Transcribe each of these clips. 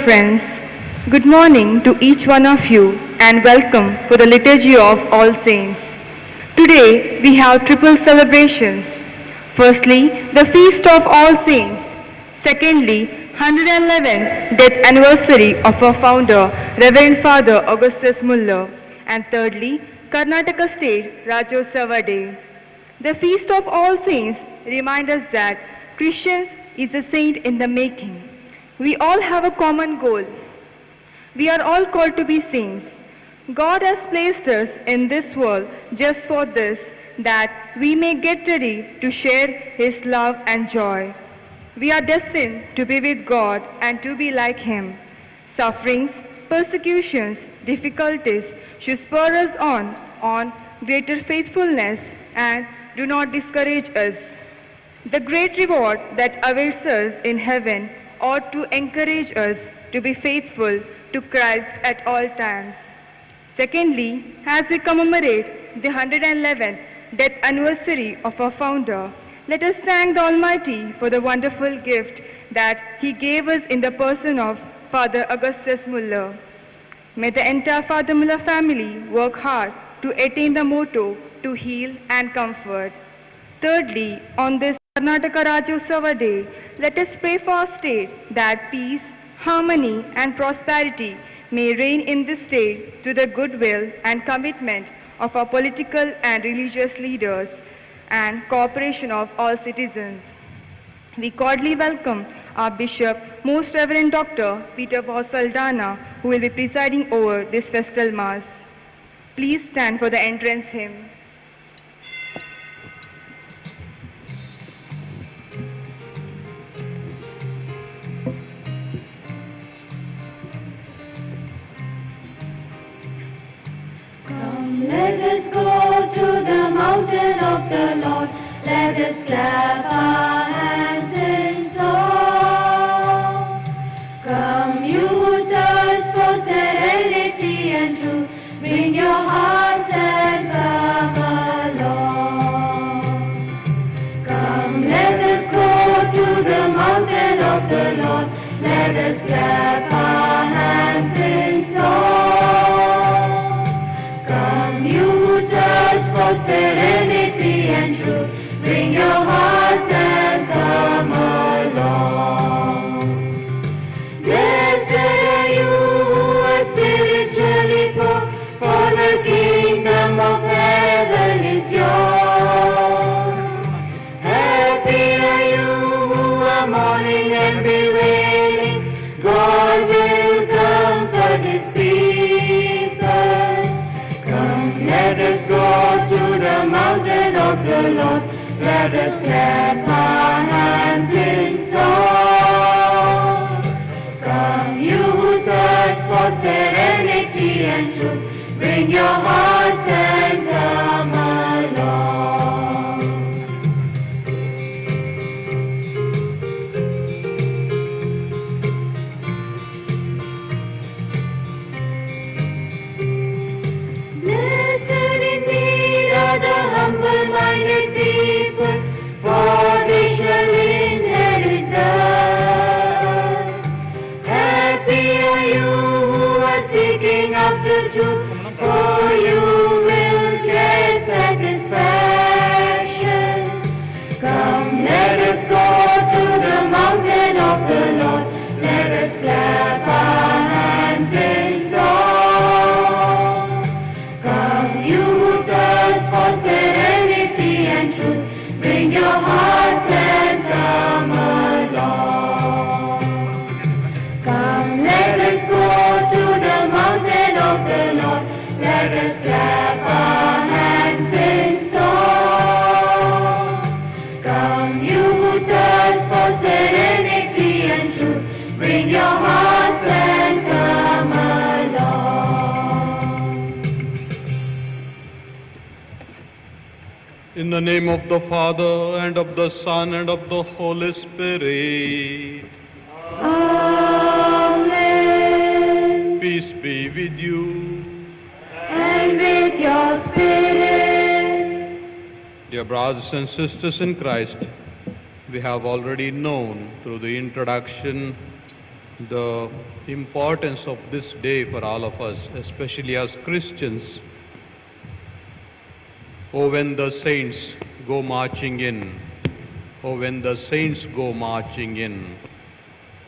Friends, good morning to each one of you and welcome for the Liturgy of All Saints. Today we have triple celebrations. Firstly, the Feast of All Saints. Secondly, 111th death anniversary of our founder, Reverend Father Augustus Muller. And thirdly, Karnataka State Rajyotsava Day. The Feast of All Saints reminds us that Christians is a saint in the making. We all have a common goal. We are all called to be saints. God has placed us in this world just for this, that we may get ready to share His love and joy. We are destined to be with God and to be like Him. Sufferings, persecutions, difficulties should spur us on greater faithfulness and do not discourage us. The great reward that awaits us in heaven ought to encourage us to be faithful to Christ at all times. Secondly, as we commemorate the 111th death anniversary of our founder, let us thank the Almighty for the wonderful gift that He gave us in the person of Father Augustus Muller. May the entire Father Muller family work hard to attain the motto to heal and comfort. Thirdly, on this Karnataka Rajyotsava Day, let us pray for our state that peace, harmony and prosperity may reign in this state through the goodwill and commitment of our political and religious leaders and cooperation of all citizens. We cordially welcome our Bishop, Most Reverend Dr. Peter Paul Saldana, who will be presiding over this festal Mass. Please stand for the entrance hymn. Let us go to the mountain of the Lord. Let us clap our hands in song. Come, you who thirst for serenity and truth, bring your hearts and come along. Come, let us go to the mountain of the Lord. Let us clap our hands in song. For serenity and truth, bring your hearts and come along. Blessed are you who are spiritually poor, for the kingdom of heaven is yours. Happy are you who are mourning and bewailing, God will comfort His people. Come, let us go to the mountain of the Lord. Let us clap our hands in song. Come, you who thirst for serenity and truth, bring your hearts and come along. The humble-minded people, for they shall inherit the earth. Happy are you who are seeking after truth, for you will get satisfaction. Come, let us go to the mountain of the Lord. Let us clap our hands in song. Come, you who thirst for serenity and truth, bring your hearts and come along. Come, let us go to the mountain of the Lord. Let us clap our hands in song. Come, you who thirst for serenity and truth, bring your hearts and come along. In the name of the Father, and of the Son, and of the Holy Spirit. Amen. Peace be with you. And with your spirit. Dear brothers and sisters in Christ, we have already known through the introduction the importance of this day for all of us, especially as Christians. Oh, when the saints go marching in, oh, when the saints go marching in,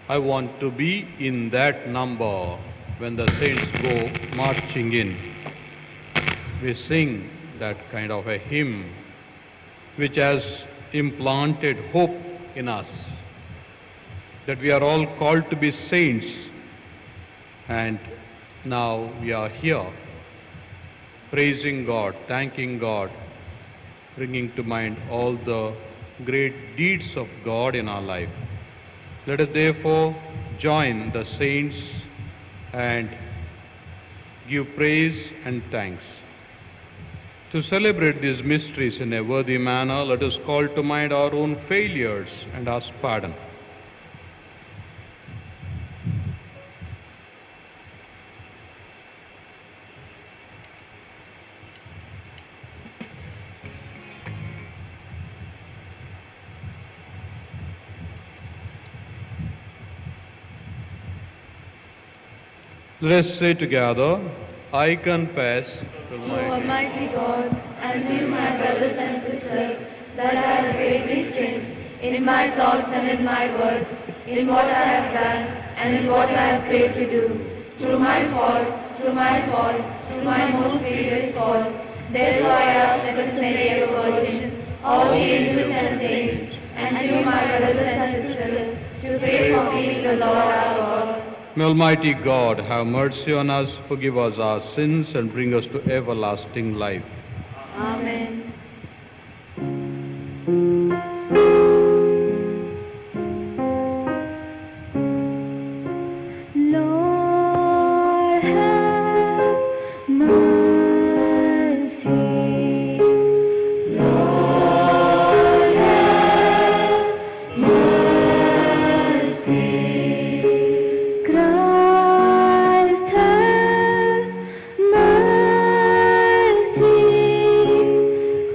I want to be in that number when the saints go marching in. We sing that kind of a hymn which has implanted hope in us, that we are all called to be saints, and now we are here praising God, thanking God, bringing to mind all the great deeds of God in our life. Let us therefore join the saints and give praise and thanks. To celebrate these mysteries in a worthy manner, let us call to mind our own failures and ask pardon. Let us say together, I confess to O my Almighty God, and to you, my brothers and sisters, that I have greatly sinned in my thoughts and in my words, in what I have done and in what I have failed to do, through my fault, through my most grievous fault. Therefore I ask that the Mary, ever Virgin, all the angels and saints, and to you, my brothers and sisters, to pray for me to the Lord our God. May Almighty God have mercy on us, forgive us our sins, and bring us to everlasting life. Amen. Lord, have mercy. Lord, have mercy. Christ, have mercy.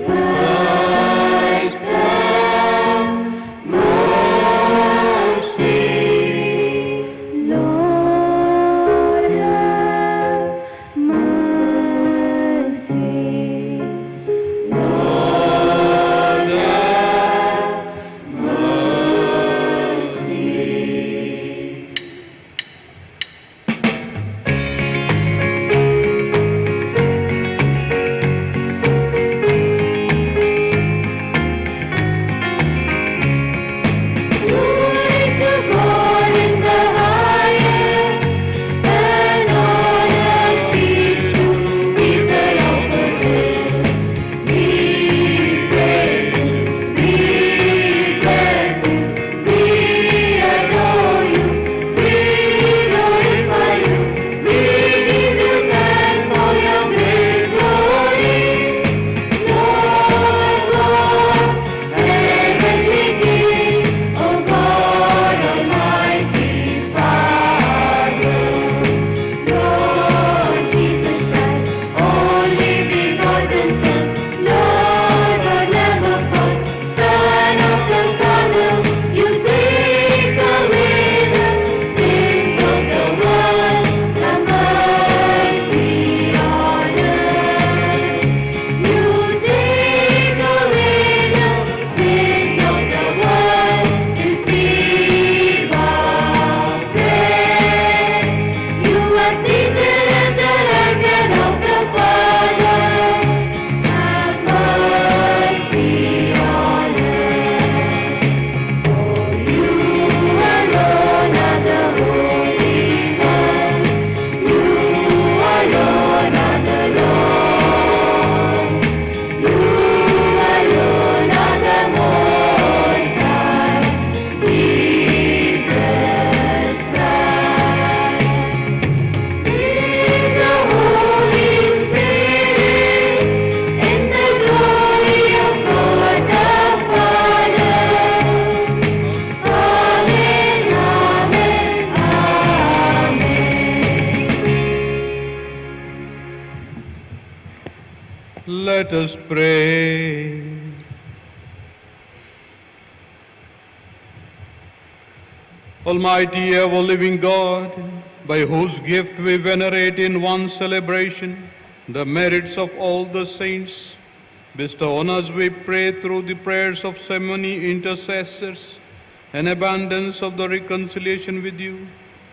Christ, have mercy. Lord, have mercy. Lord, have mercy. Glory to God in the highest, and on earth peace to people of the world. We praise you, we bless you, we adore you, we glorify you, we give you thanks for your great glory. Lord God, heavenly King, O God Almighty Father, Lord Jesus Christ, only begotten Son, Lord God never born, Son of the Father, you take away the sins of the world, have mercy on us. You take away the sins of the world, receive our prayer. You are seated at the right hand of the Father, have mercy on us. For you alone are the Holy One, you alone are the Lord. You alone are the Most High, Jesus Christ. In the Holy Spirit, in the glory of God the Father. Amen, amen, amen. Let us pray. Almighty ever-living God, by whose gift we venerate in one celebration the merits of all the saints, bestow on us, we pray, through the prayers of so many intercessors, an abundance of the reconciliation with you,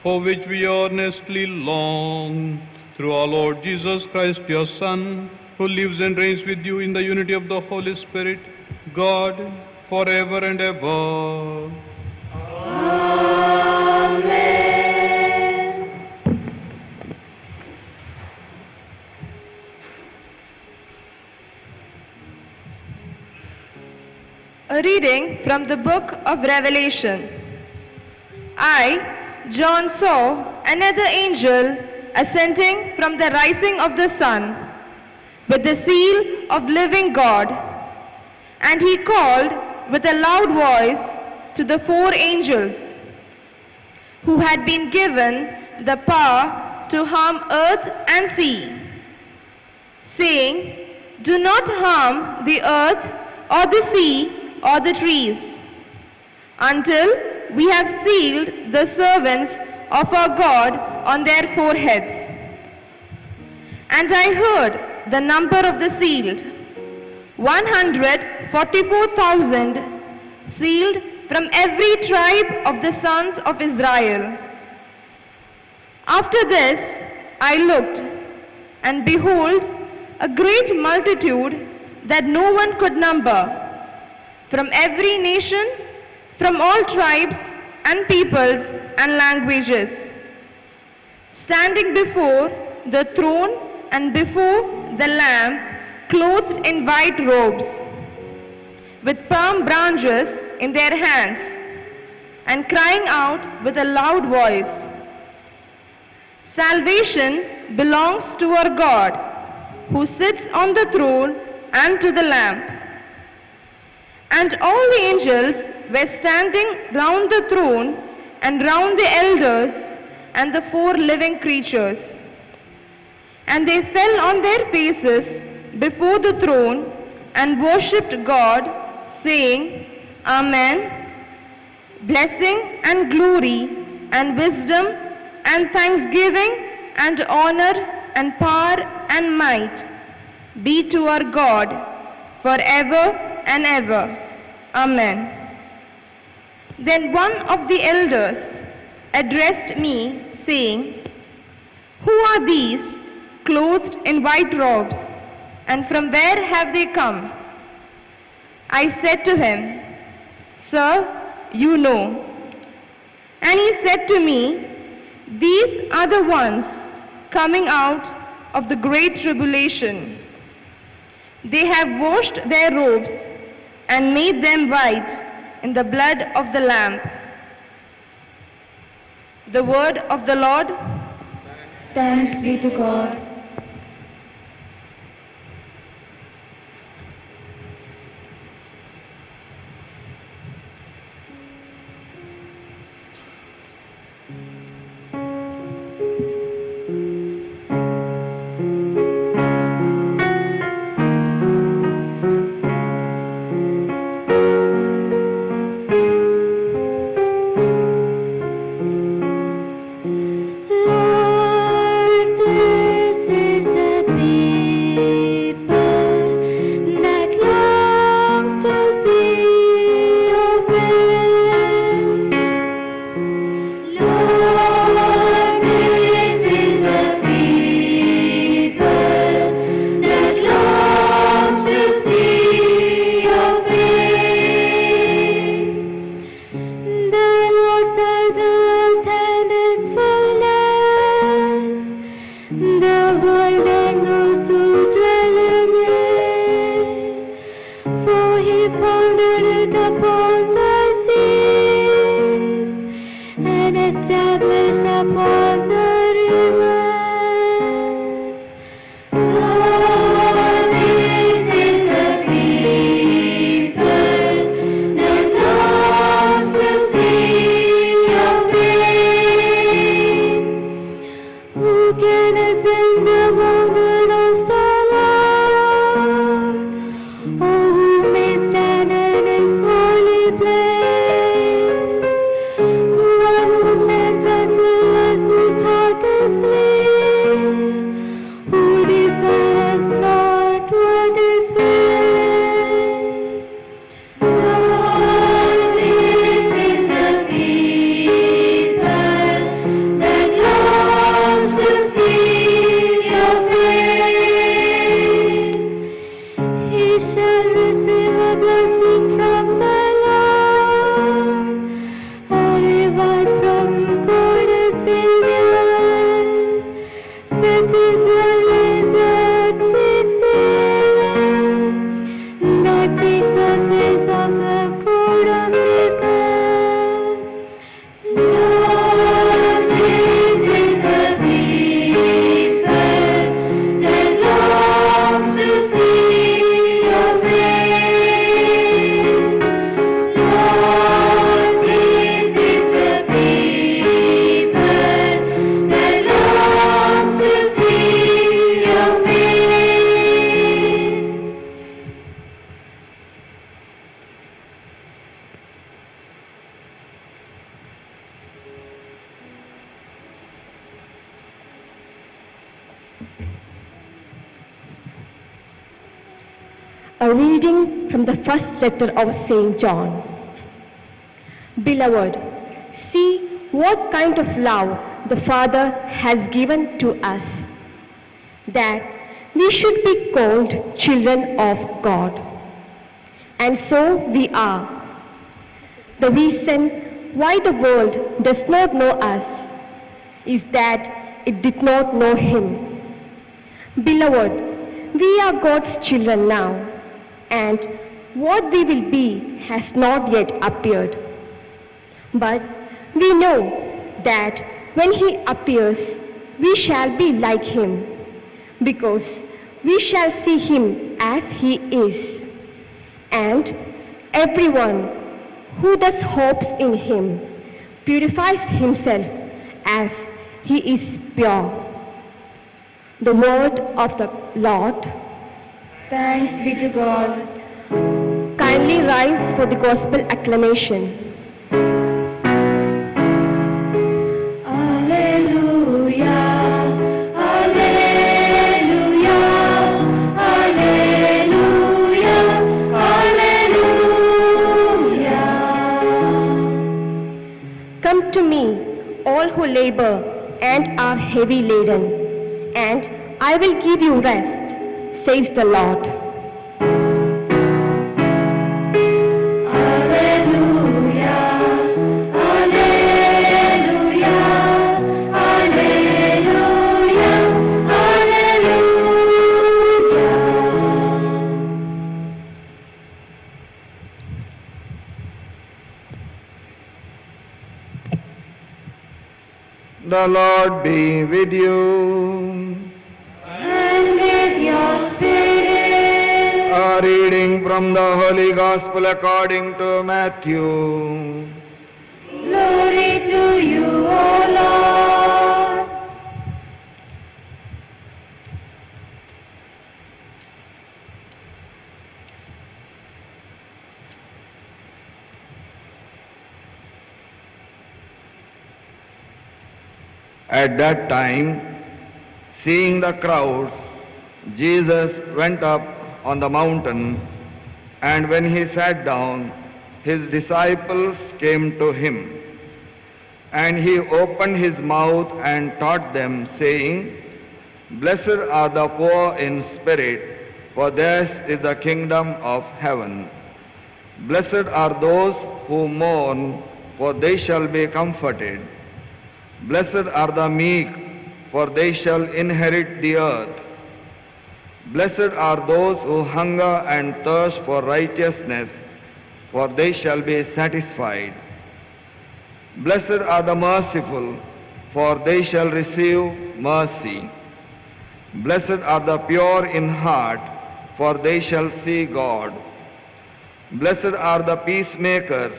for which we earnestly long, through our Lord Jesus Christ, your Son, who lives and reigns with you in the unity of the Holy Spirit, God, forever and ever. A reading from the book of Revelation. I, John, saw another angel ascending from the rising of the sun with the seal of living God, and he called with a loud voice to the four angels who had been given the power to harm earth and sea, saying, "Do not harm the earth or the sea or the trees, until we have sealed the servants of our God on their foreheads." And I heard the number of the sealed, 144,000, sealed from every tribe of the sons of Israel. After this I looked, and behold, a great multitude that no one could number, from every nation, from all tribes and peoples and languages, standing before the throne and before the Lamb, clothed in white robes, with palm branches in their hands, and crying out with a loud voice, "Salvation belongs to our God, who sits on the throne, and to the Lamb." And all the angels were standing round the throne and round the elders and the four living creatures. And they fell on their faces before the throne and worshipped God, saying, "Amen. Blessing and glory and wisdom and thanksgiving and honor and power and might be to our God forever and ever. Amen." Then one of the elders addressed me, saying, "Who are these clothed in white robes, and from where have they come?" I said to him, "Sir, you know." And he said to me, "These are the ones coming out of the great tribulation. They have washed their robes and made them white in the blood of the Lamb." The word of the Lord. Thanks be to God. Lord, this A reading from the first letter of St. John. Beloved, see what kind of love the Father has given to us, that we should be called children of God. And so we are. The reason why the world does not know us is that it did not know Him. Beloved, we are God's children now, and what we will be has not yet appeared. But we know that when He appears, we shall be like Him, because we shall see Him as He is. And everyone who thus hopes in Him purifies himself as he is pure. The word of the Lord. Thanks be to God. Kindly rise for the gospel acclamation. Come to me, all who labor and are heavy laden, and I will give you rest, says the Lord. The Lord be with you. And with your spirit. A reading from the Holy Gospel according to Matthew. Glory to you, O Lord. At that time, seeing the crowds, Jesus went up on the mountain, and when he sat down, his disciples came to him. And he opened his mouth and taught them, saying, Blessed are the poor in spirit, for theirs is the kingdom of heaven. Blessed are those who mourn, for they shall be comforted. Blessed are the meek, for they shall inherit the earth. Blessed are those who hunger and thirst for righteousness, for they shall be satisfied. Blessed are the merciful, for they shall receive mercy. Blessed are the pure in heart, for they shall see God. Blessed are the peacemakers,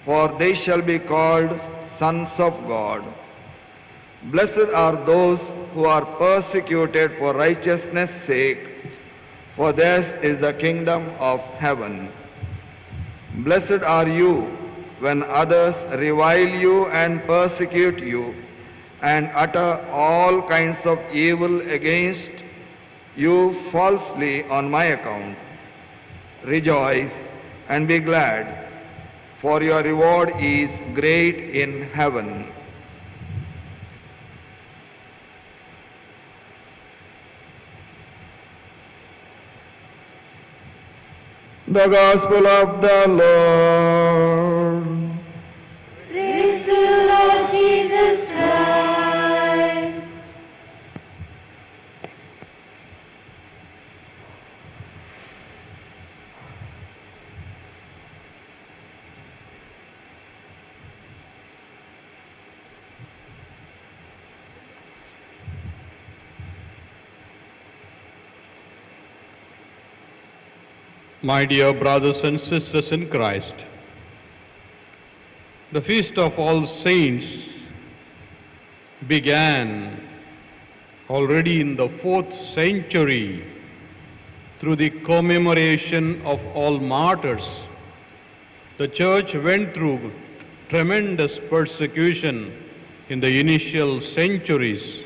for they shall be called sons of God. Blessed are those who are persecuted for righteousness' sake, for theirs is the kingdom of heaven. Blessed are you when others revile you and persecute you, and utter all kinds of evil against you falsely on my account. Rejoice and be glad, for your reward is great in heaven. The Gospel of the Lord. Praise to Lord Jesus Christ. My dear brothers and sisters in Christ, the Feast of All Saints began already in the 4th century through the commemoration of all martyrs. The Church went through tremendous persecution in the initial centuries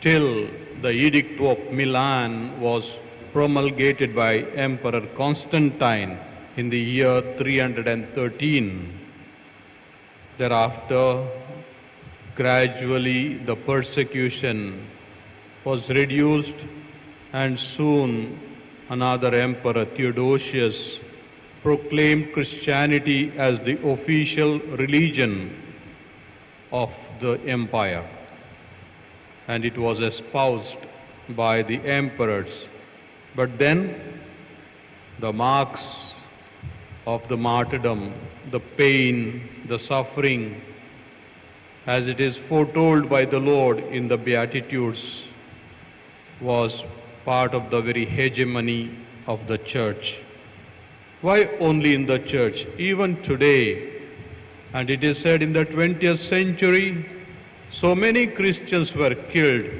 till the Edict of Milan was promulgated by Emperor Constantine in the year 313. Thereafter, gradually the persecution was reduced, and soon another emperor, Theodosius, proclaimed Christianity as the official religion of the empire, and it was espoused by the emperors. But then the marks of the martyrdom, the pain, the suffering, as it is foretold by the Lord in the Beatitudes, was part of the very hegemony of the Church. Why only in the Church? Even today, and it is said in the 20th century, so many Christians were killed,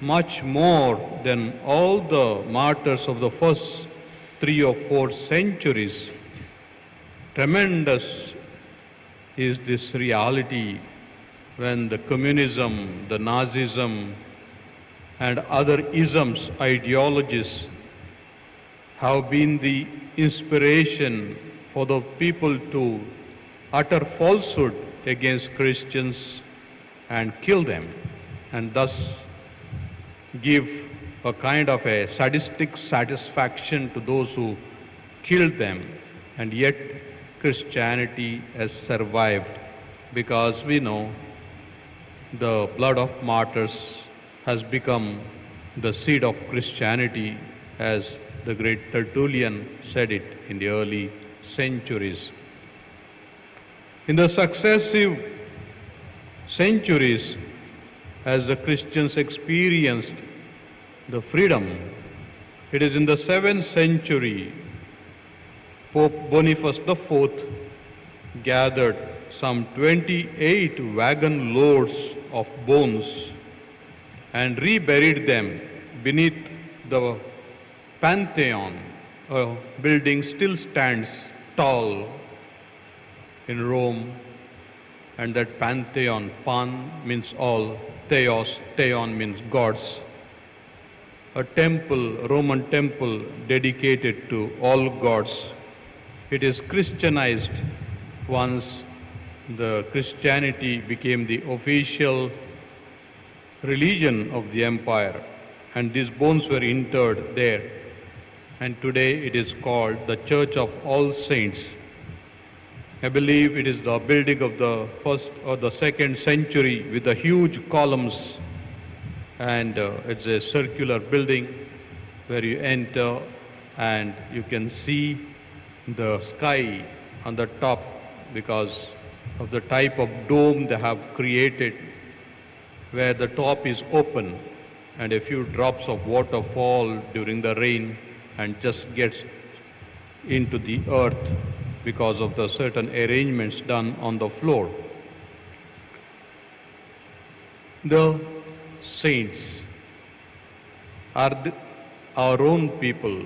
much more than all the martyrs of the first 3 or 4 centuries. Tremendous is this reality when the communism, the Nazism, and other isms, ideologies have been the inspiration for the people to utter falsehood against Christians and kill them, and thus give a kind of a sadistic satisfaction to those who killed them. And yet Christianity has survived, because we know the blood of martyrs has become the seed of Christianity, as the great Tertullian said it in the early centuries. In the successive centuries, as the Christians experienced the freedom, it is in the 7th century Pope Boniface IV gathered some 28 wagon loads of bones and reburied them beneath the Pantheon. A building still stands tall in Rome, and that Pantheon, pan means all, theos, theon means gods. A temple, Roman temple dedicated to all gods. It is Christianized once the Christianity became the official religion of the empire, and these bones were interred there. And today it is called the Church of All Saints. I believe it is the building of the 1st or the 2nd century with the huge columns, and it's a circular building where you enter and you can see the sky on the top because of the type of dome they have created, where the top is open and a few drops of water fall during the rain and just gets into the earth because of the certain arrangements done on the floor. The saints are our own people,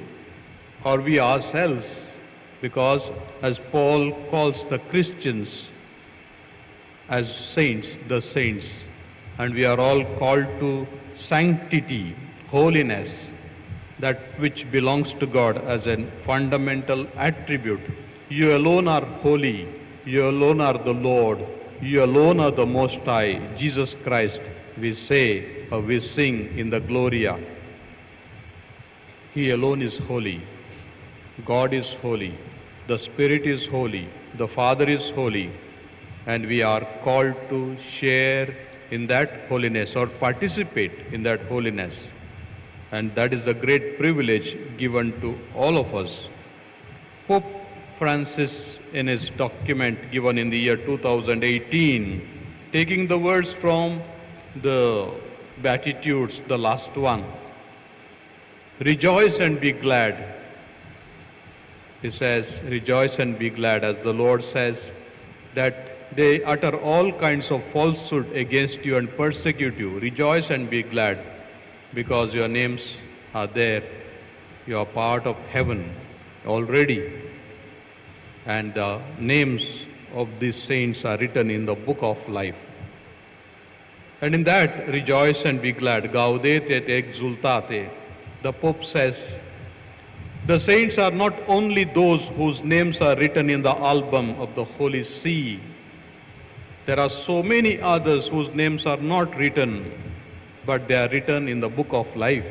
or we ourselves, because as Paul calls the Christians as saints, the saints, and we are all called to sanctity, holiness, that which belongs to God as a fundamental attribute. You alone are holy, you alone are the Lord, you alone are the Most High, Jesus Christ, we say or we sing in the Gloria. He alone is holy, God is holy, the Spirit is holy, the Father is holy, and we are called to share in that holiness or participate in that holiness. And that is the great privilege given to all of us. Pope Francis, in his document given in the year 2018, taking the words from the Beatitudes, the last one, rejoice and be glad, He says, rejoice and be glad, as the Lord says that they utter all kinds of falsehood against you and persecute you. Rejoice and be glad, because your names are there. You are part of heaven already. And the names of these saints are written in the book of life. And in that, rejoice and be glad. Gaudete et exultate. The Pope says, the saints are not only those whose names are written in the album of the Holy See. There are so many others whose names are not written, but they are written in the book of life.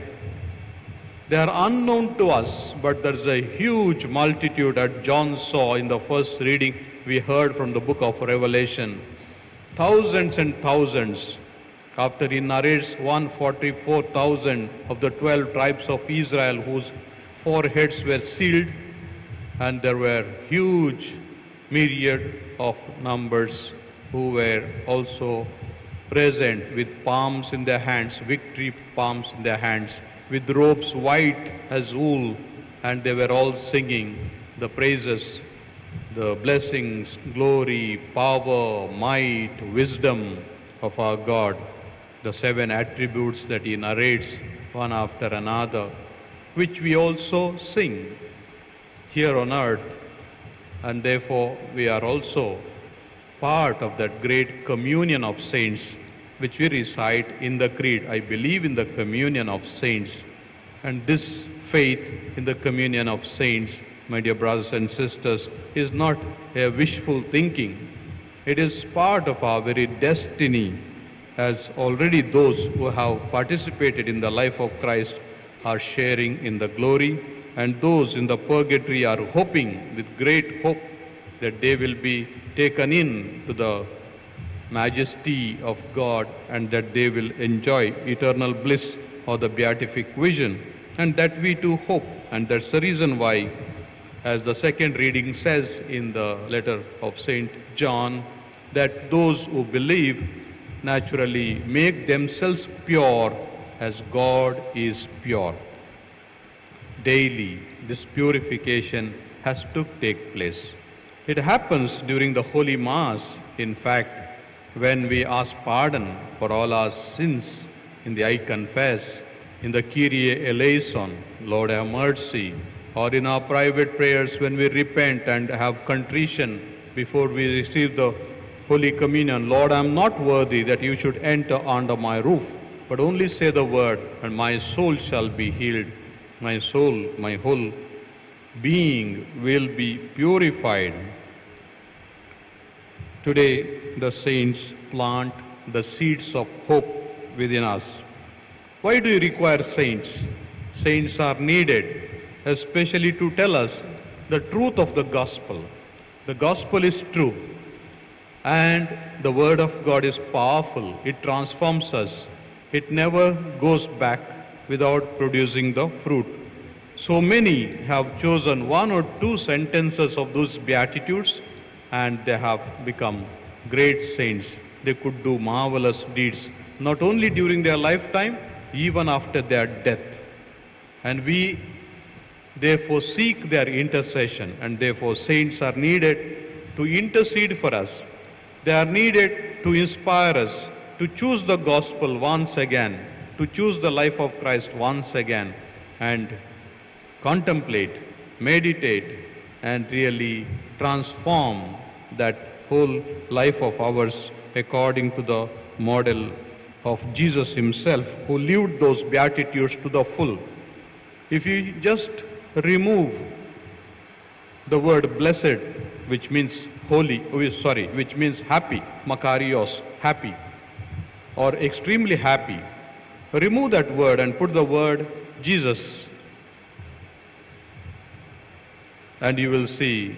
They are unknown to us, but there is a huge multitude that John saw in the first reading we heard from the book of Revelation. Thousands and thousands. After he narrates 144,000 of the 12 tribes of Israel whose foreheads were sealed, and there were huge myriad of numbers who were also present with palms in their hands, victory palms in their hands, with robes white as wool, and they were all singing the praises, the blessings, glory, power, might, wisdom of our God, the 7 attributes that he narrates one after another, which we also sing here on earth, and therefore we are also part of that great communion of saints which we recite in the Creed. I believe in the communion of saints, and this faith in the communion of saints, my dear brothers and sisters, is not a wishful thinking. It is part of our very destiny, as already those who have participated in the life of Christ are sharing in the glory, and those in the purgatory are hoping with great hope that they will be taken in to the majesty of God, and that they will enjoy eternal bliss or the beatific vision, and that we too hope. And that's the reason why, as the second reading says in the letter of St. John, that those who believe naturally make themselves pure as God is pure. Daily, this purification has to take place. It happens during the Holy Mass, in fact, when we ask pardon for all our sins in the I confess, in the Kyrie eleison, Lord have mercy, or in our private prayers when we repent and have contrition before we receive the Holy Communion. Lord, I am not worthy that you should enter under my roof, but only say the word, and my soul shall be healed. My soul, my whole being will be purified. Today, the saints plant the seeds of hope within us. Why do you require saints? Saints are needed, especially to tell us the truth of the gospel. The gospel is true, and the word of God is powerful. It transforms us. It never goes back without producing the fruit. So many have chosen 1 or 2 sentences of those Beatitudes, and they have become great saints. They could do marvelous deeds, not only during their lifetime, even after their death. And we therefore seek their intercession, and therefore saints are needed to intercede for us. They are needed to inspire us to choose the gospel once again, to choose the life of Christ once again, and contemplate, meditate, and really transform that whole life of ours according to the model of Jesus himself, who lived those Beatitudes to the full. If you just remove the word blessed, which means which means happy, makarios, happy, or extremely happy, remove that word and put the word Jesus, and you will see,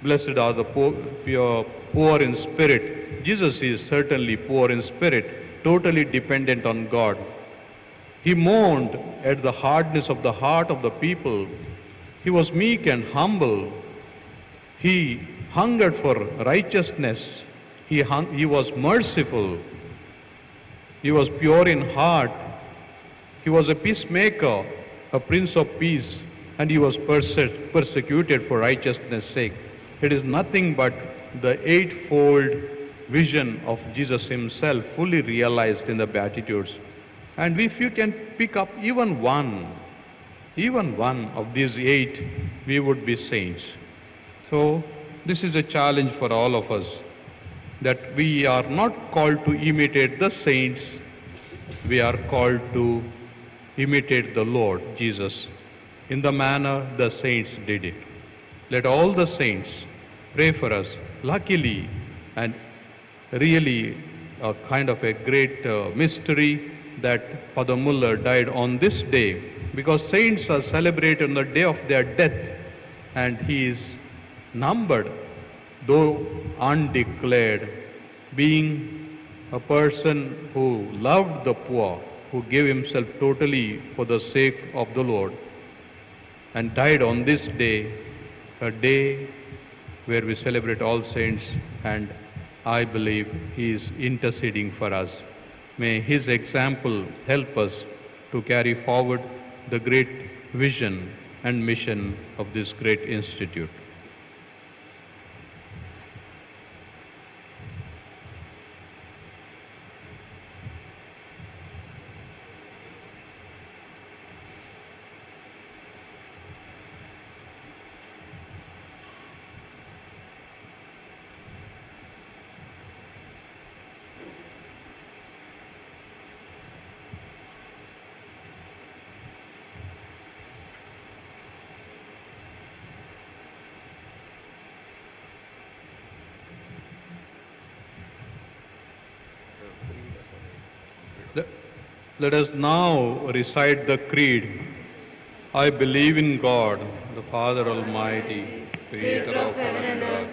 blessed are the poor in spirit. Jesus is certainly poor in spirit, totally dependent on God. He mourned at the hardness of the heart of the people. He was meek and humble. He hungered for righteousness. He was merciful. He was pure in heart. He was a peacemaker, a prince of peace, and he was persecuted for righteousness' sake. It is nothing but the eightfold vision of Jesus himself fully realized in the Beatitudes. And if you can pick up even one of these eight, we would be saints. So this is a challenge for all of us, that we are not called to imitate the saints, we are called to imitate the Lord Jesus in the manner the saints did it. Let all the saints pray for us. Luckily, and really a kind of a great mystery that Father Muller died on this day, because saints are celebrated on the day of their death, and he is numbered, though undeclared, being a person who loved the poor, who gave himself totally for the sake of the Lord, and died on this day, a day where we celebrate all saints, and I believe he is interceding for us. May his example help us to carry forward the great vision and mission of this great institute. Let us now recite the Creed. I believe in God, the Father Almighty, creator of heaven and earth.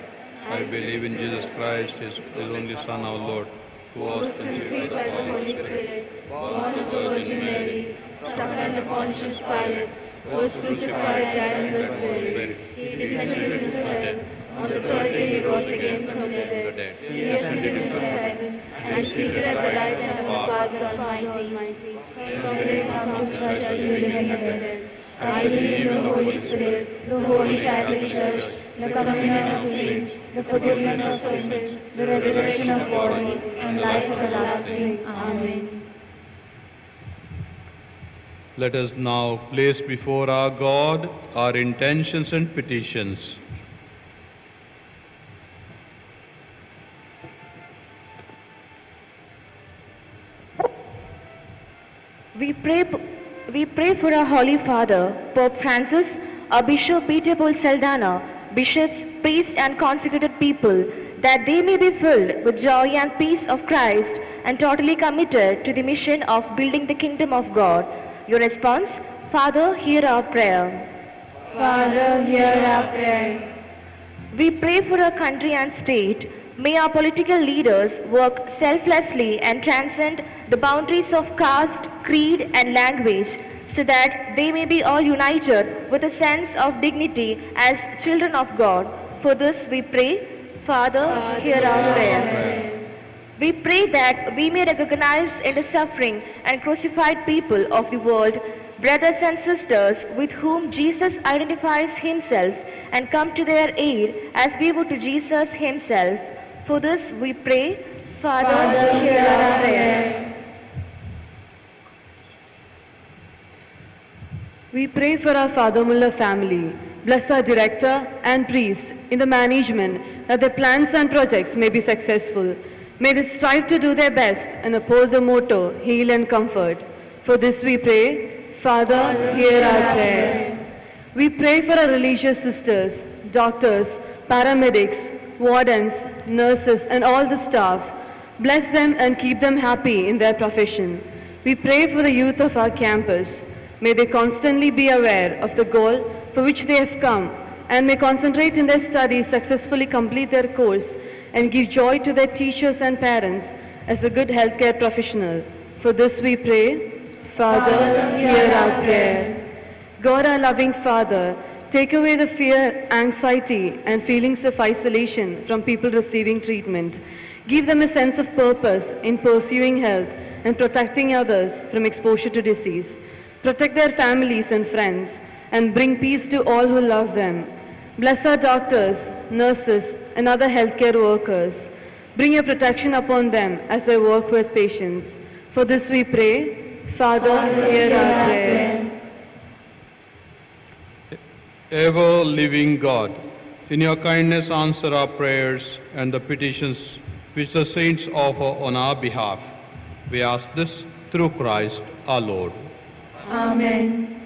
I believe in Jesus Christ, his only Son, our Lord, who was conceived by the Holy Spirit, born of the Virgin Mary, suffered under Pontius Pilate, was crucified, died, and was buried. He descended into hell. On the third day he rose again from the dead. He ascended into heaven, and is seated at the right hand of the Father Almighty. From there he comes to judge the living and the dead. I believe in the Holy Spirit, the Holy Catholic Church, the communion of saints, the forgiveness of sins, the resurrection of body, and life everlasting. Amen. Let us now place before our God our intentions and petitions. We pray for our Holy Father, Pope Francis, our Bishop Peter Paul Saldana, bishops, priests and consecrated people, that they may be filled with joy and peace of Christ and totally committed to the mission of building the kingdom of God. Your response? Father, hear our prayer. Father, hear our prayer. We pray for our country and state. May our political leaders work selflessly and transcend the boundaries of caste, creed and language, so that they may be all united with a sense of dignity as children of God. For this we pray. Father, hear our prayer. We pray that we may recognize in the suffering and crucified people of the world brothers and sisters with whom Jesus identifies himself, and come to their aid as we would to Jesus himself. For this we pray. Father, hear our prayer. We pray for our Father Muller family. Bless our director and priest in the management, that their plans and projects may be successful. May they strive to do their best and uphold the motto, heal and comfort. For this we pray. Father, hear our prayer. We pray for our religious sisters, doctors, paramedics, wardens, nurses and all the staff. Bless them and keep them happy in their profession. We pray for the youth of our campus. May they constantly be aware of the goal for which they have come, and may concentrate in their studies, successfully complete their course, and give joy to their teachers and parents as a good healthcare professional. For this we pray. Father, hear our prayer. God, our loving Father, take away the fear, anxiety, and feelings of isolation from people receiving treatment. Give them a sense of purpose in pursuing health and protecting others from exposure to disease. Protect their families and friends, and bring peace to all who love them. Bless our doctors, nurses, and other healthcare workers. Bring your protection upon them as they work with patients. For this we pray. Father, hear our prayer. Ever living God, in your kindness answer our prayers and the petitions which the saints offer on our behalf. We ask this through Christ our Lord. Amen.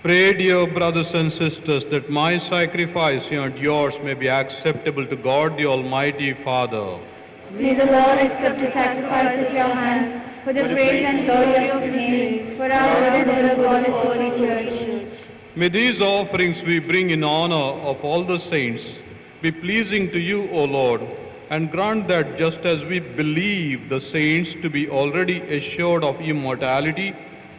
Pray, dear brothers and sisters, that my sacrifice and yours may be acceptable to God the Almighty Father. May the Lord accept the sacrifice at your hands for the praise and glory of His name, for our good and the good of His holy church. May these offerings we bring in honor of all the saints be pleasing to you, O Lord, and grant that just as we believe the saints to be already assured of immortality,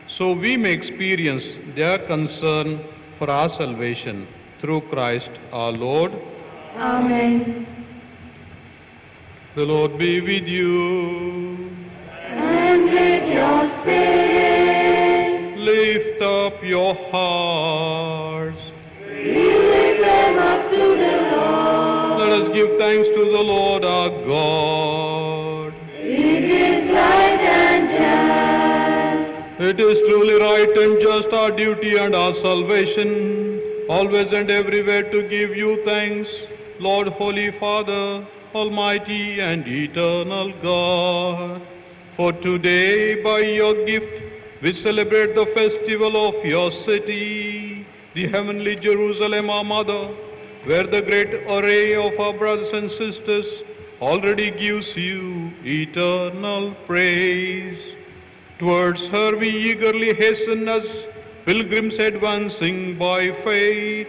so we may experience their concern for our salvation through Christ our Lord. Amen. The Lord be with you. And with your spirit, Lift up your hearts. we lift them up to the Lord. Let us give thanks to the Lord our God. It is right and just. It is truly right and just, our duty and our salvation, always and everywhere to give you thanks, Lord, Holy Father, Almighty and eternal God. For today, by your gift, we celebrate the festival of your city, the heavenly Jerusalem, our mother, where the great array of our brothers and sisters already gives you eternal praise. Towards her we eagerly hasten as pilgrims advancing by faith,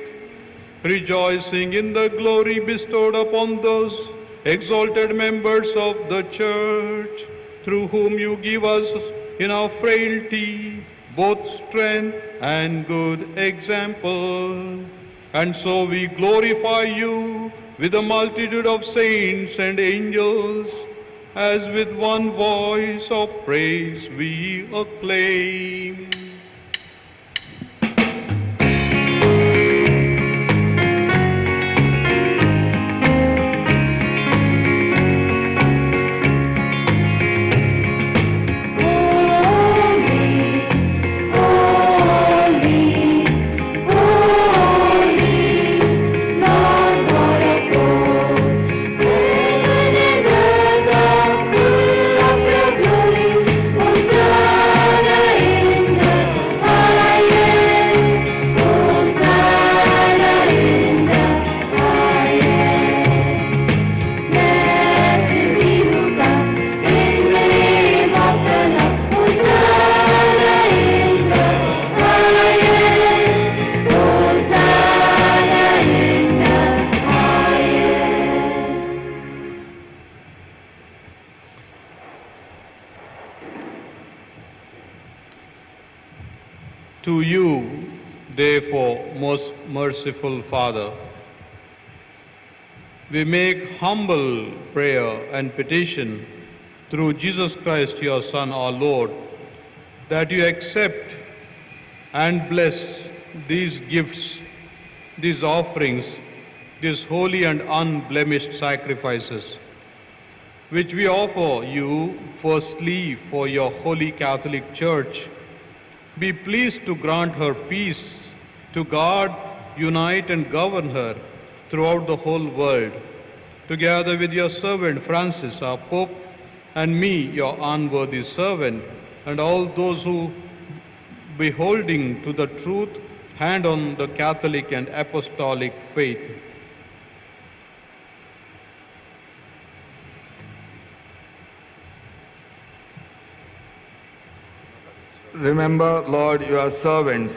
rejoicing in the glory bestowed upon those exalted members of the church, through whom you give us in our frailty both strength and good example. And so we glorify you with a multitude of saints and angels, as with one voice of praise we acclaim. To you, therefore, most merciful Father, we make humble prayer and petition through Jesus Christ, your Son, our Lord, that you accept and bless these gifts, these offerings, these holy and unblemished sacrifices, which we offer you firstly for your holy Catholic Church. Be pleased to grant her peace, to guard, unite and govern her throughout the whole world, together with your servant Francis, our Pope, and me, your unworthy servant, and all those who, beholding to the truth, hand on the Catholic and Apostolic faith. Remember, Lord, your servants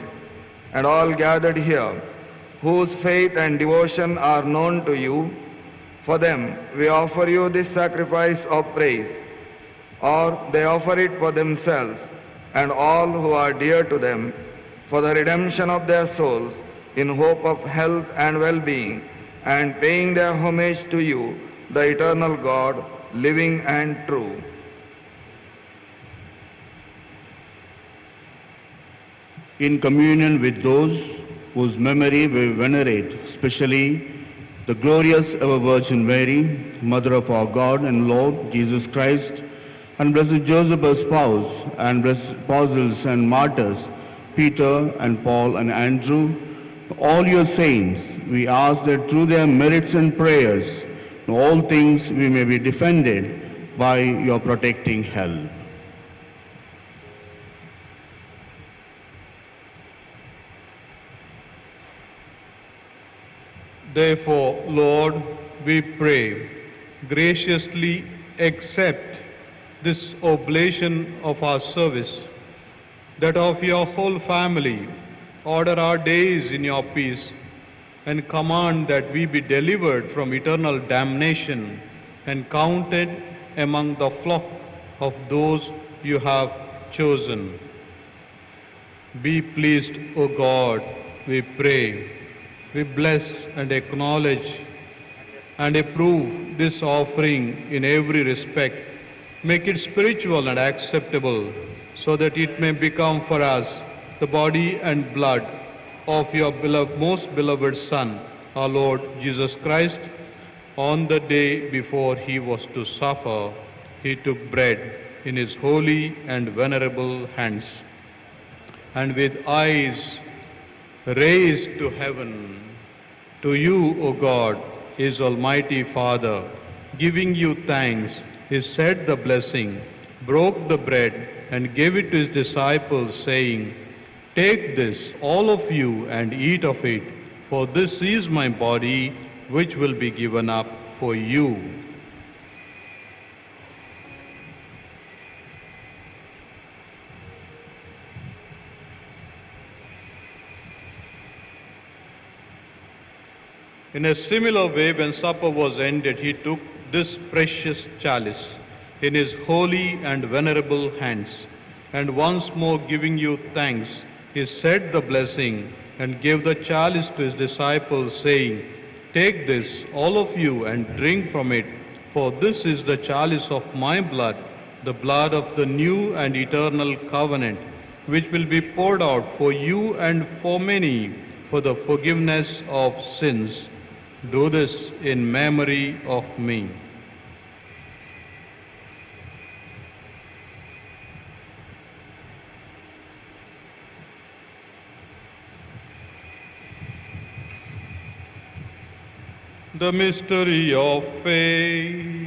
and all gathered here, whose faith and devotion are known to you. For them, we offer you this sacrifice of praise, or they offer it for themselves and all who are dear to them, for the redemption of their souls, in hope of health and well-being, and paying their homage to you, the eternal God, living and true. In communion with those whose memory we venerate, especially the glorious ever Virgin Mary, Mother of our God and Lord Jesus Christ, and blessed Joseph, her spouse, and blessed apostles and martyrs, Peter and Paul and Andrew, all your saints, we ask that through their merits and prayers, in all things we may be defended by your protecting help. Therefore, Lord, we pray, graciously accept this oblation of our service, that of your whole family, order our days in your peace, and command that we be delivered from eternal damnation and counted among the flock of those you have chosen. Be pleased, O God, we pray. We bless and acknowledge and approve this offering in every respect. Make it spiritual and acceptable, so that it may become for us the body and blood of your most beloved Son, our Lord Jesus Christ. On the day before he was to suffer, he took bread in his holy and venerable hands, and with eyes raised to heaven, to you, O God, his almighty Father, giving you thanks, he said the blessing, broke the bread, and gave it to his disciples, saying, "Take this, all of you, and eat of it, for this is my body, which will be given up for you." In a similar way, when supper was ended, he took this precious chalice in his holy and venerable hands, and once more giving you thanks, he said the blessing and gave the chalice to his disciples, saying, "Take this, all of you, and drink from it, for this is the chalice of my blood, the blood of the new and eternal covenant, which will be poured out for you and for many for the forgiveness of sins. Do this in memory of me." The mystery of faith.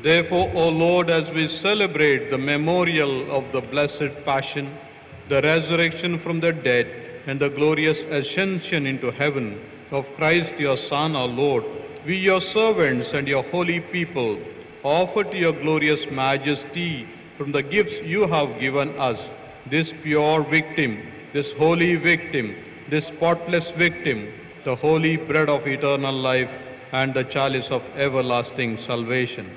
Therefore, O Lord, as we celebrate the memorial of the blessed Passion, the resurrection from the dead, and the glorious ascension into heaven of Christ your Son, our Lord, we, your servants and your holy people, offer to your glorious majesty from the gifts you have given us, this pure victim, this holy victim, this spotless victim, the holy bread of eternal life, and the chalice of everlasting salvation.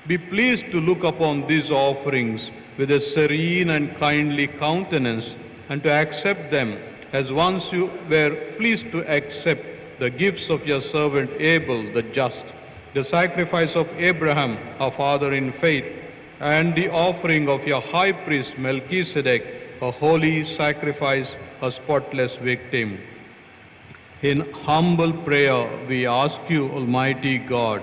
Be pleased to look upon these offerings with a serene and kindly countenance, and to accept them as once you were pleased to accept the gifts of your servant Abel the just, the sacrifice of Abraham, our father in faith, and the offering of your high priest Melchizedek, a holy sacrifice, a spotless victim. In humble prayer we ask you, Almighty God,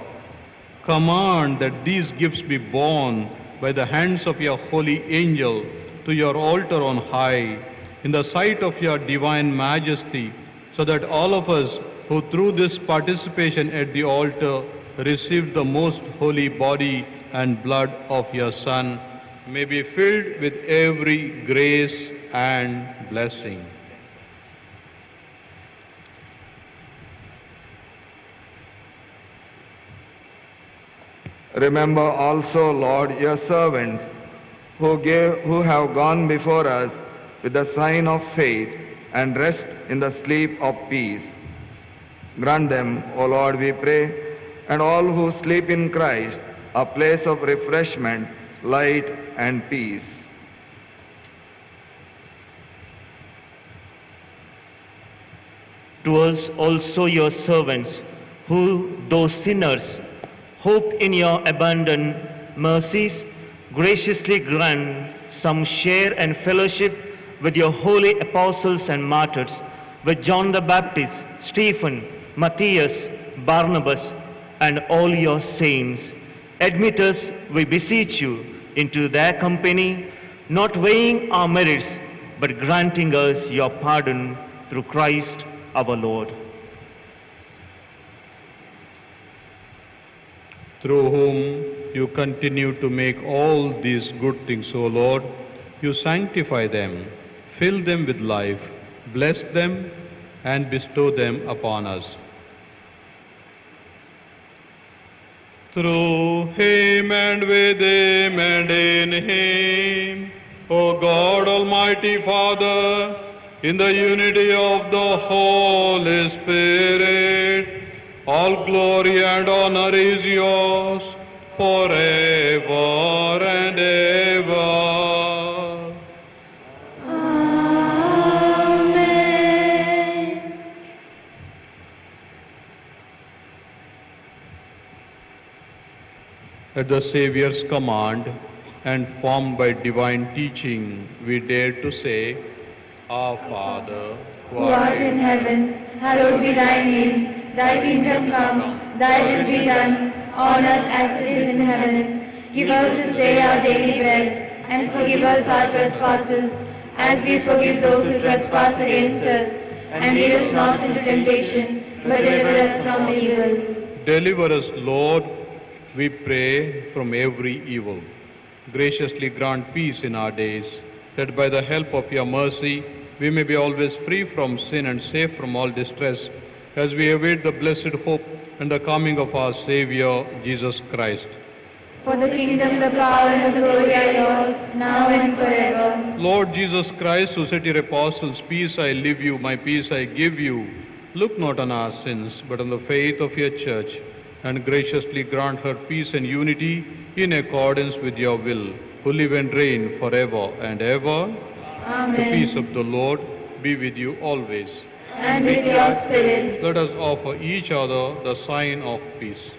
command that these gifts be borne by the hands of your holy angel to your altar on high, in the sight of your divine majesty, so that all of us who through this participation at the altar receive the most holy body and blood of your Son, may be filled with every grace and blessing. Remember also, Lord, your servants who have gone before us with the sign of faith and rest in the sleep of peace. Grant them, O Lord, we pray, and all who sleep in Christ, a place of refreshment, light, and peace. To us also your servants, who, though sinners, hope in your abundant mercies, graciously grant some share and fellowship with your holy apostles and martyrs, with John the Baptist, Stephen, Matthias, Barnabas, and all your saints. Admit us, we beseech you, into their company, not weighing our merits, but granting us your pardon through Christ our Lord. Through whom you continue to make all these good things, O Lord, you sanctify them, fill them with life, bless them, and bestow them upon us. Through him and with him and in him, O God, Almighty Father, in the unity of the Holy Spirit, all glory and honor is yours forever and ever. Amen. At the Saviour's command and formed by divine teaching, we dare to say, Our Father, Who art in heaven, hallowed be thy name. Thy kingdom come, thy will be done, on earth as it is in heaven. Give us this day our daily bread, and forgive us our trespasses, as we forgive those who trespass against us. And lead us not into temptation, but deliver us from evil. Deliver us, Lord, we pray, from every evil. Graciously grant peace in our days, that by the help of your mercy we may be always free from sin and safe from all distress, as we await the blessed hope and the coming of our Saviour, Jesus Christ. For the kingdom, the power, and the glory are yours, now and forever. Lord Jesus Christ, who said to your apostles, peace I leave you, my peace I give you, look not on our sins, but on the faith of your church, and graciously grant her peace and unity in accordance with your will, who live and reign forever and ever. Amen. The peace of the Lord be with you always. And with your spirit. Let us offer each other the sign of peace.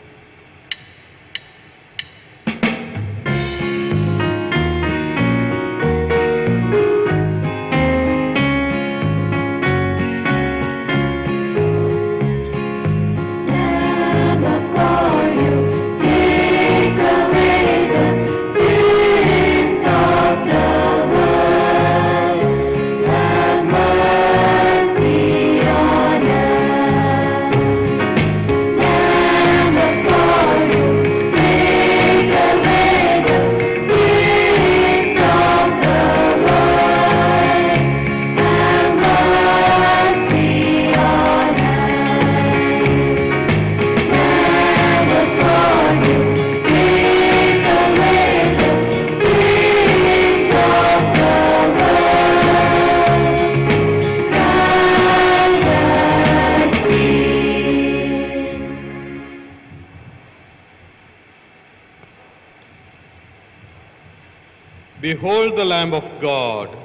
Behold the Lamb of God.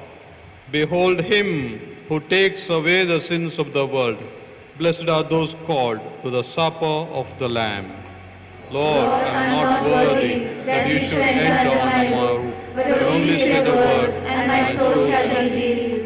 Behold him who takes away the sins of the world. Blessed are those called to the supper of the Lamb. Lord, I am not worthy that you should enter under my roof, but only say the word, and my soul shall be healed.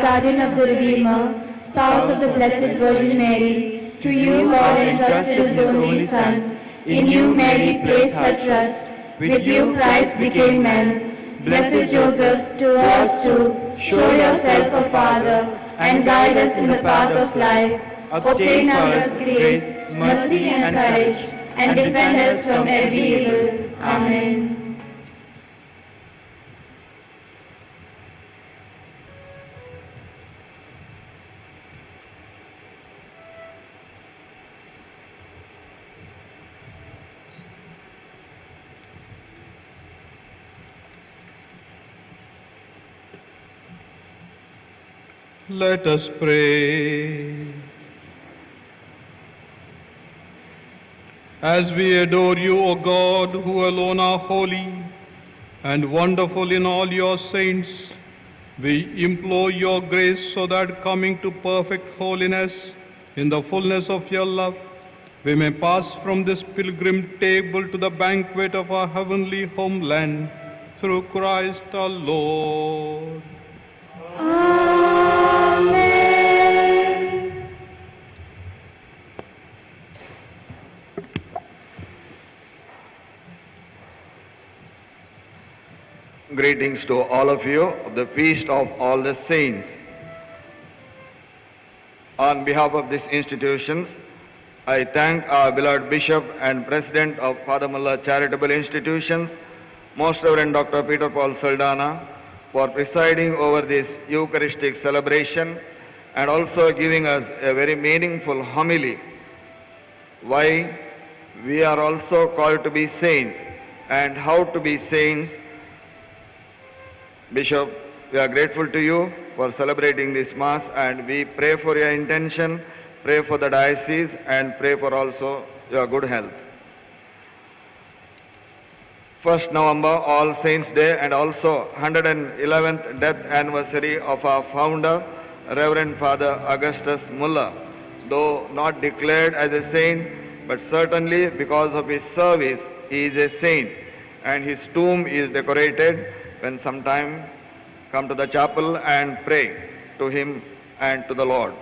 guardian of the Redeemer, spouse of the Blessed Virgin Mary, to you God entrusted his only Son. In you Mary placed her trust. With you Christ became man. Blessed Joseph, to us too, show yourself a Father, and guide us in the path of life. Obtain us grace, mercy and courage, and defend us from every evil. Amen. Let us pray. As we adore you, O God, who alone are holy and wonderful in all your saints, we implore your grace so that coming to perfect holiness in the fullness of your love, we may pass from this pilgrim table to the banquet of our heavenly homeland through Christ our Lord. Greetings to all of you of the Feast of All the Saints. On behalf of these institutions, I thank our beloved Bishop and President of Father Mullah Charitable Institutions, Most Reverend Dr. Peter Paul Saldana, for presiding over this Eucharistic celebration and also giving us a very meaningful homily. Why we are also called to be saints and how to be saints. Bishop, we are grateful to you for celebrating this Mass, and we pray for your intention, pray for the diocese, and pray for also your good health. 1st November, All Saints' Day, and also 111th death anniversary of our founder, Reverend Father Augustus Mullah. Though not declared as a saint, but certainly because of his service, he is a saint, and his tomb is decorated. When sometime come to the chapel and pray to him and to the Lord.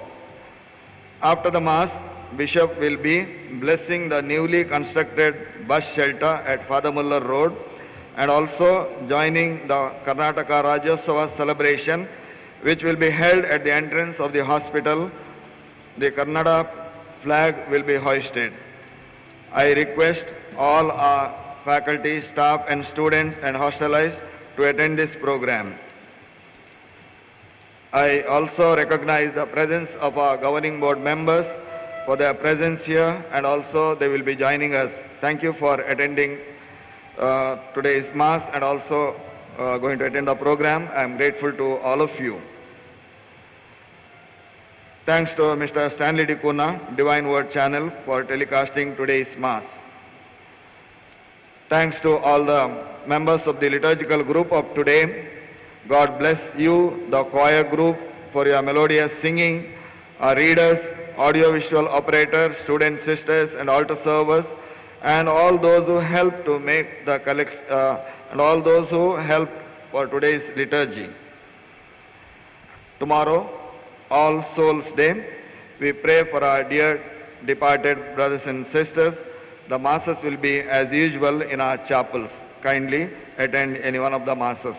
After the Mass, Bishop will be blessing the newly constructed bus shelter at Father Muller Road and also joining the Karnataka Rajyotsava celebration, which will be held at the entrance of the hospital. The Kannada flag will be hoisted. I request all our faculty, staff and students and hostelites to attend this program. I also recognize the presence of our governing board members for their presence here, and also they will be joining us. Thank you for attending today's Mass and also going to attend the program. I am grateful to all of you. Thanks to Mr. Stanley Dikuna, Divine Word Channel, for telecasting today's Mass. Thanks to all the members of the liturgical group of today. God bless you, the choir group, for your melodious singing, our readers, audiovisual operators, student sisters and altar servers, and all those who helped to make the and all those who helped for today's liturgy. Tomorrow, All Souls Day, we pray for our dear departed brothers and sisters. The Masses will be as usual in our chapels. Kindly attend any one of the Masses.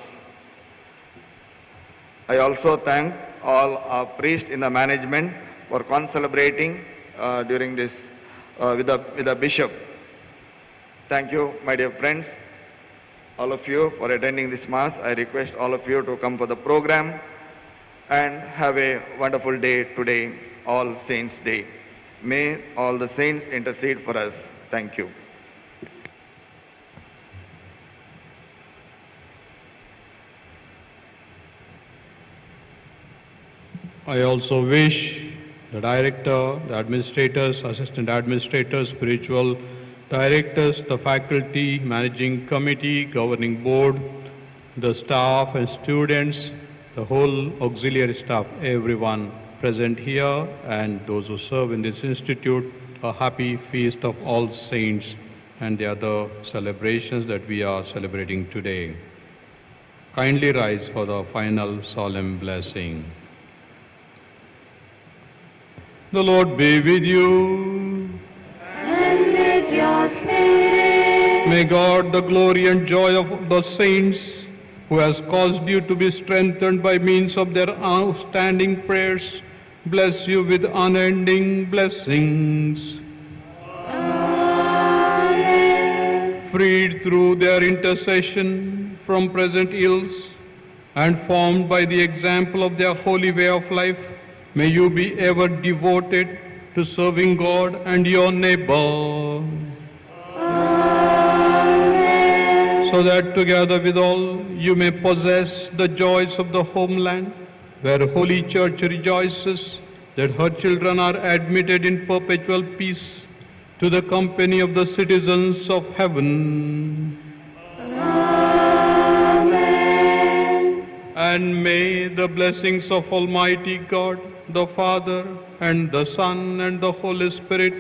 I also thank all our priests in the management for concelebrating during this with the Bishop. Thank you, my dear friends, all of you for attending this Mass. I request all of you to come for the program and have a wonderful day today, All Saints' Day. May all the saints intercede for us. Thank you. I also wish the director, the administrators, assistant administrators, spiritual directors, the faculty, managing committee, governing board, the staff and students, the whole auxiliary staff, everyone present here and those who serve in this institute, a happy feast of All Saints and the other celebrations that we are celebrating today. Kindly rise for the final solemn blessing. The Lord be with you. And with your spirit. May God, the glory and joy of the saints, who has caused you to be strengthened by means of their outstanding prayers, bless you with unending blessings. Freed through their intercession from present ills and formed by the example of their holy way of life, may you be ever devoted to serving God and your neighbor. So that together with all you may possess the joys of the homeland, where Holy Church rejoices that her children are admitted in perpetual peace to the company of the citizens of heaven. Amen. And may the blessings of Almighty God, the Father, and the Son, and the Holy Spirit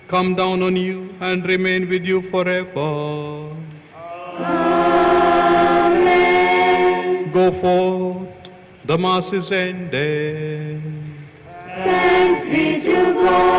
come down on you and remain with you forever. Amen. Go forth, the Mass is ended. Thanks be to God.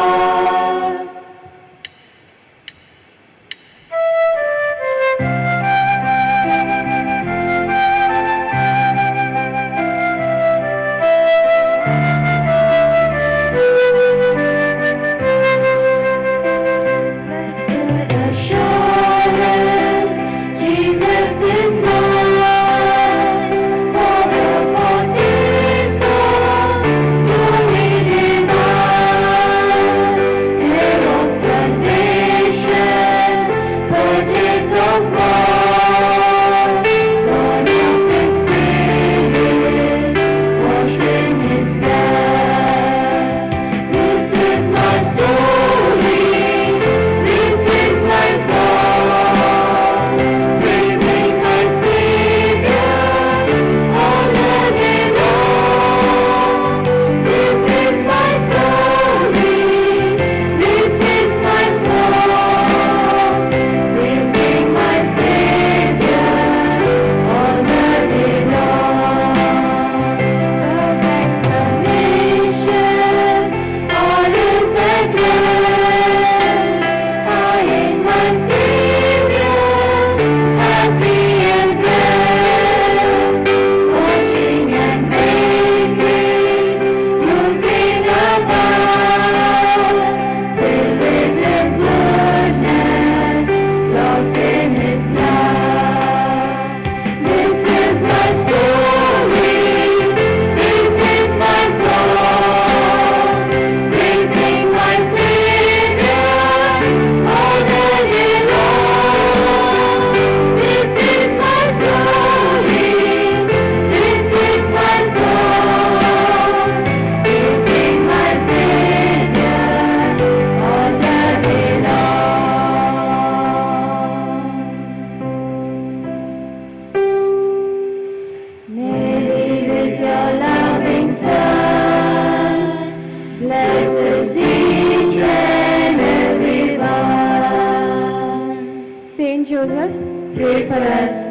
Saint Joseph, Pray for us.